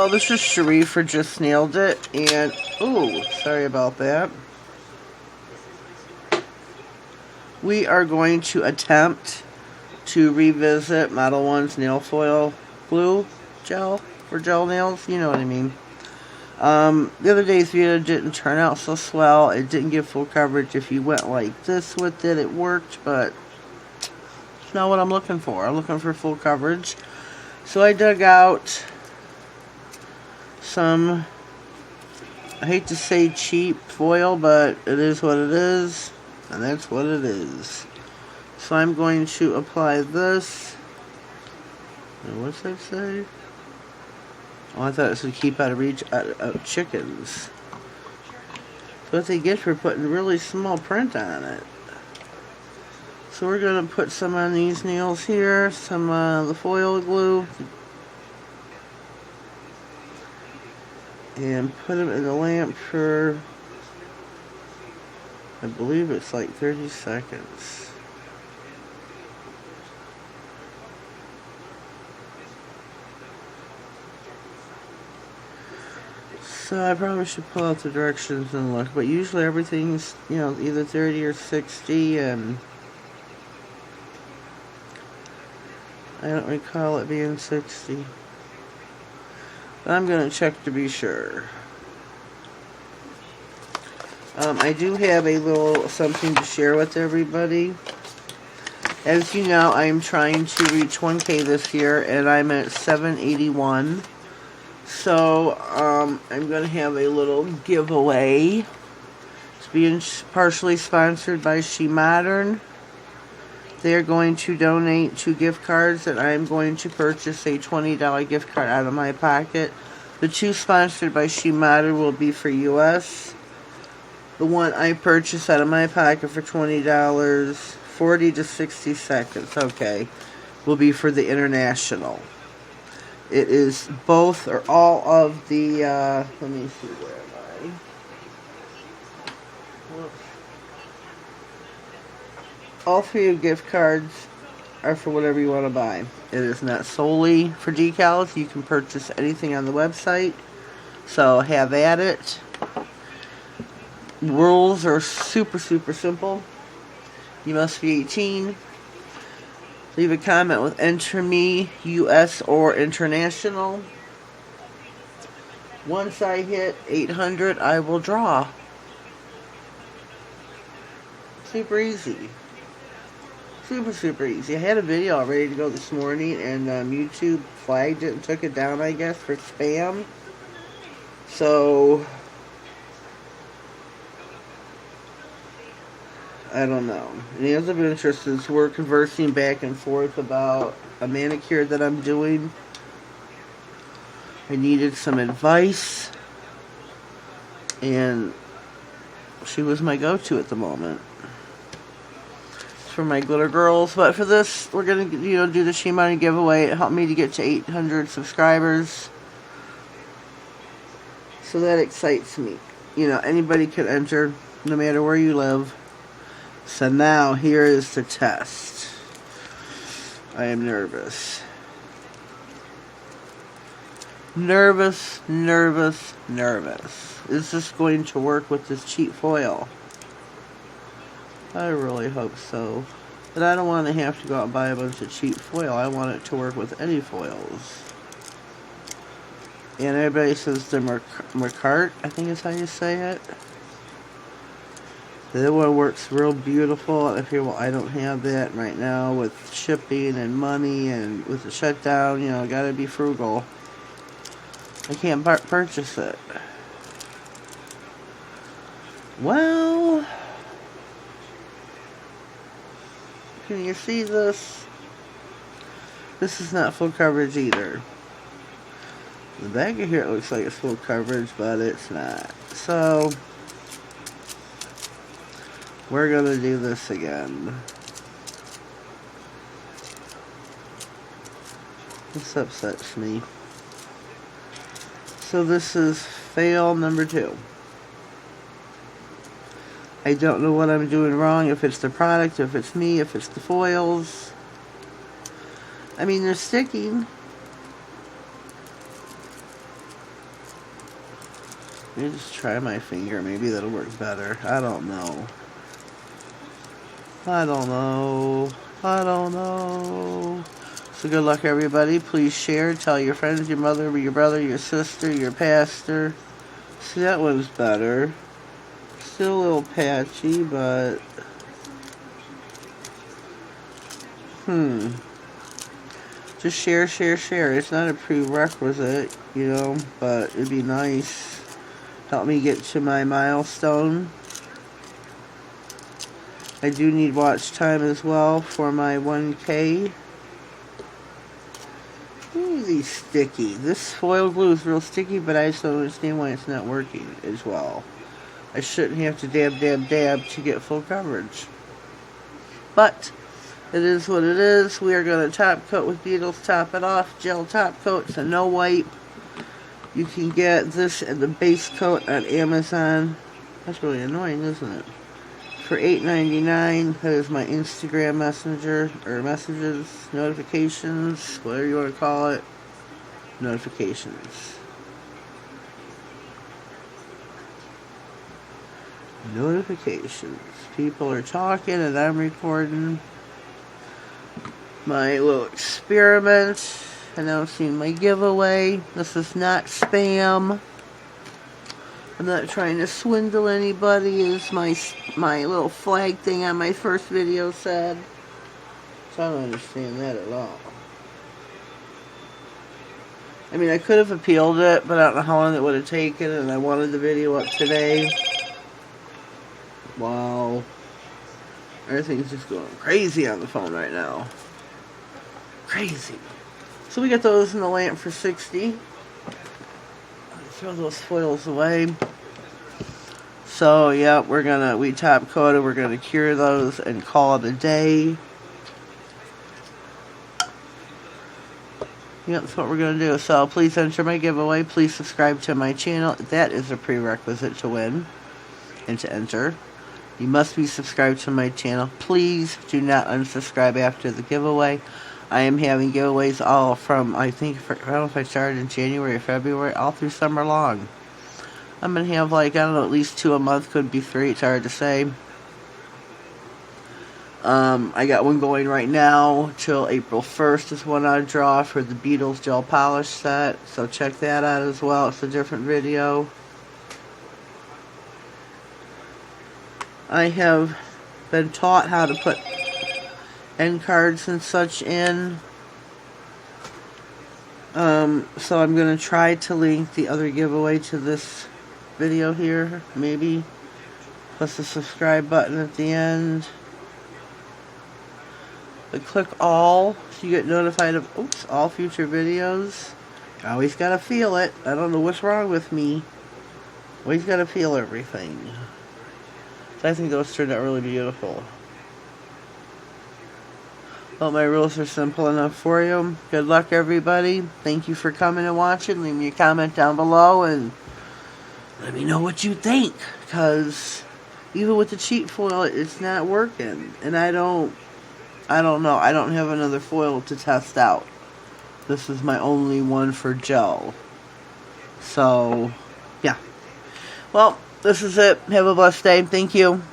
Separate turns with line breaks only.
Hello, this is Sharif for Just Nailed It, and oh, sorry about that. We are going to attempt to revisit Model 1's nail foil glue gel for gel nails, you know what I mean. The other day's video didn't turn out so swell. It didn't give full coverage. If you went like this with it, it worked, but it's not what I'm looking for. I'm looking for full coverage. So I dug out some, I hate to say cheap foil, but it is what it is, and that's what it is. So I'm going to apply this. And what's that say? Oh, I thought it said keep out of reach of chickens. That's what they get for putting really small print on it. So we're going to put some on these nails here, some the foil glue, and put them in the lamp for, I believe it's like 30 seconds. So I probably should pull out the directions and look, but usually everything's, you know, either 30 or 60, and I don't recall it being 60. But I'm going to check to be sure. I do have a little something to share with everybody. As you know, I'm trying to reach 1K this year, and I'm at 781. So, I'm going to have a little giveaway. It's being partially sponsored by She Modern. They're going to donate 2 gift cards, and I'm going to purchase a $20 gift card out of my pocket. The 2 sponsored by She Modern will be for US. The one I purchased out of my pocket for $20, 40 to 60 seconds, okay, will be for the international. It is both or all of the, let me see, where am I? Whoops. All 3 gift cards are for whatever you want to buy. It is not solely for decals. You can purchase anything on the website. So have at it. Rules are super simple. You must be 18. Leave a comment with enter me, US or international. Once I hit 800, I will draw. Super easy. Super easy. I had a video all ready to go this morning, and YouTube flagged it and took it down, I guess, for spam. So I don't know. Any other interests, we're conversing back and forth about a manicure that I'm doing. I needed some advice, and she was my go-to at the moment. It's for my glitter girls, but for this, we're gonna, you know, do the She Modern giveaway. It helped me to get to 800 subscribers, so that excites me. You know, anybody can enter, no matter where you live. So now, here is the test. I am nervous. Nervous. Is this going to work with this cheap foil? I really hope so. But I don't want to have to go out and buy a bunch of cheap foil. I want it to work with any foils. And everybody says the Mercart, I think is how you say it. The one works real beautiful. If you're, well, I don't have that right now with shipping and money and with the shutdown, you know, gotta be frugal. I can't purchase it. Well, can you see this? This is not full coverage either. The back of here it looks like it's full coverage, but it's not. So we're gonna do this again. This upsets me. So this is fail number 2. I don't know what I'm doing wrong, if it's the product, if it's me, if it's the foils. I mean, they're sticking. Let me just try my finger. Maybe that'll work better. I don't know. I don't know. I don't know. So good luck, everybody. Please share. Tell your friends, your mother, your brother, your sister, your pastor. See, that one's better. Still a little patchy, but... Just share, share, share. It's not a prerequisite, you know, but it'd be nice. Help me get to my milestone. I do need watch time as well for my 1K. Ooh, these sticky. This foil glue is real sticky, but I just don't understand why it's not working as well. I shouldn't have to dab, dab, dab to get full coverage. But it is what it is. We are going to top coat with Beetles, top it off. Gel top coat. It's a no wipe. You can get this and the base coat on Amazon. That's really annoying, isn't it? For $8.99. That is my Instagram messenger, or messages, notifications, whatever you want to call it. Notifications. Notifications. People are talking and I'm recording my little experiment, announcing my giveaway. This is not spam. I'm not trying to swindle anybody, as my little flag thing on my first video said. So I don't understand that at all. I mean, I could have appealed it, but I don't know how long it would have taken, and I wanted the video up today. Wow. Everything's just going crazy on the phone right now. Crazy. So we got those in the lamp for $60. Throw those foils away. So yeah, we top coated, we're gonna cure those and call it a day. Yep, that's what we're gonna do. So please enter my giveaway. Please subscribe to my channel. That is a prerequisite to win and to enter. You must be subscribed to my channel. Please do not unsubscribe after the giveaway. I am having giveaways all from, I don't know if I started in January or February, all through summer long. I'm going to have, like, I don't know, at least 2 a month, could be 3, it's hard to say. I got one going right now till April 1st is one I draw for the Beetles Gel Polish set, so check that out as well. It's a different video. I have been taught how to put end cards and such in. So I'm going to try to link the other giveaway to this video here, maybe. Plus the subscribe button at the end. But click all so you get notified of all future videos. I always gotta feel it. I don't know what's wrong with me. Always gotta feel everything. So I think those turned out really beautiful. Well, my rules are simple enough for you. Good luck, everybody. Thank you for coming and watching. Leave me a comment down below and let me know what you think. Because even with the cheap foil, it's not working. And I don't know. I don't have another foil to test out. This is my only one for gel. So, yeah. Well, this is it. Have a blessed day. Thank you.